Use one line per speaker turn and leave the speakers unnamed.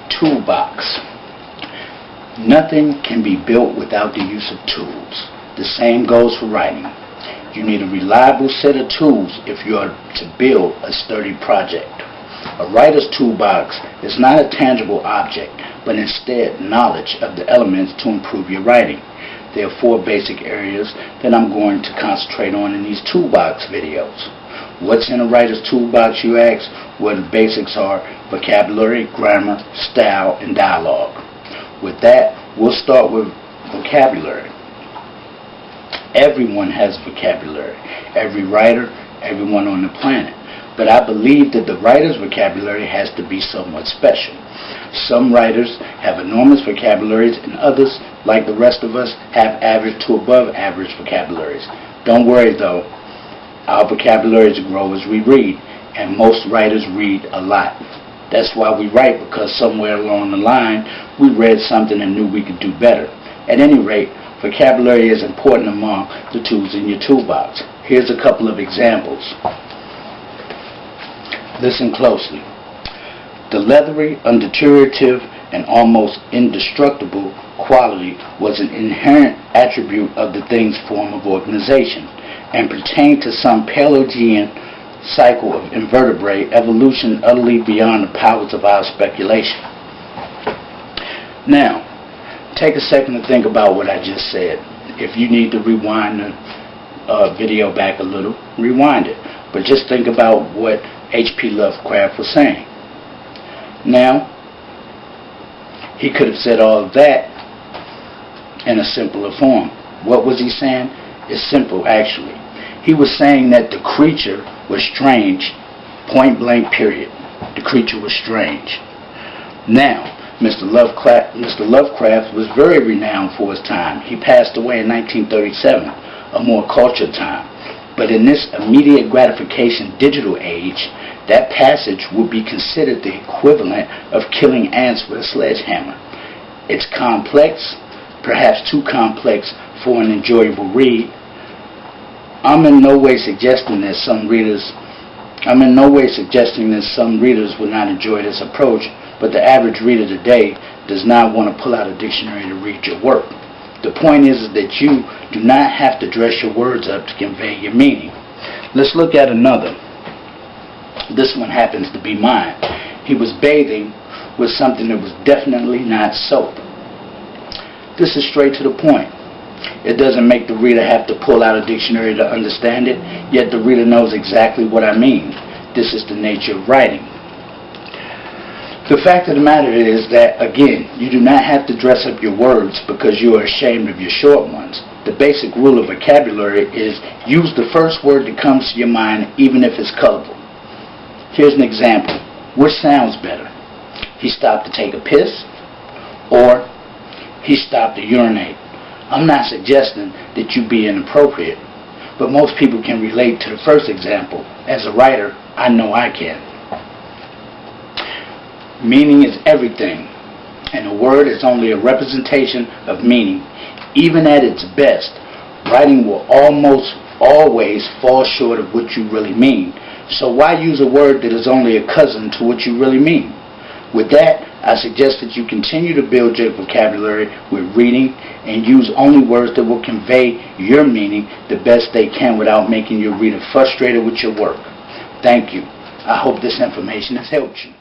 Toolbox. Nothing can be built without the use of tools. The same goes for writing. You need a reliable set of tools if you are to build a sturdy project. A writer's toolbox is not a tangible object, but instead knowledge of the elements to improve your writing. There are 4 basic areas that I'm going to concentrate on in these toolbox videos. What's in a writer's toolbox, you ask? Well, the basics are vocabulary, grammar, style, and dialogue. With that, we'll start with vocabulary. Everyone has vocabulary. Every writer, everyone on the planet. But I believe that the writer's vocabulary has to be somewhat special. Some writers have enormous vocabularies, and others, like the rest of us, have average to above average vocabularies. Don't worry though, our vocabularies grow as we read, and most writers read a lot. That's why we write, because somewhere along the line we read something and knew we could do better. At any rate, vocabulary is important among the tools in your toolbox. Here's a couple of examples. Listen closely. The leathery, undeteriorative, and almost indestructible quality was an inherent attribute of the thing's form of organization and pertained to some Paleogean cycle of invertebrate evolution utterly beyond the powers of our speculation. Now, take a second to think about what I just said. If you need to rewind the video back a little, rewind it. But just think about what H.P. Lovecraft was saying. Now, he could have said all of that in a simpler form. What was he saying? It's simple, actually. He was saying that the creature was strange, point blank, period. The creature was strange. Now, Mr. Lovecraft was very renowned for his time. He passed away in 1937, a more cultured time. But in this immediate gratification digital age, that passage would be considered the equivalent of killing ants with a sledgehammer. It's complex, perhaps too complex for an enjoyable read. I'm in no way suggesting that some readers will not enjoy this approach, but the average reader today does not want to pull out a dictionary to read your work. The point is that you do not have to dress your words up to convey your meaning. Let's look at another. This one happens to be mine. He was bathing with something that was definitely not soap. This is straight to the point. It doesn't make the reader have to pull out a dictionary to understand it, yet the reader knows exactly what I mean. This is the nature of writing. The fact of the matter is that, again, you do not have to dress up your words because you are ashamed of your short ones. The basic rule of vocabulary is use the first word that comes to your mind, even if it's colorful. Here's an example. Which sounds better? He stopped to take a piss, or he stopped to urinate. I'm not suggesting that you be inappropriate, but most people can relate to the first example. As a writer, I know I can. Meaning is everything, and a word is only a representation of meaning. Even at its best, writing will almost always fall short of what you really mean. So why use a word that is only a cousin to what you really mean? With that, I suggest that you continue to build your vocabulary with reading and use only words that will convey your meaning the best they can without making your reader frustrated with your work. Thank you. I hope this information has helped you.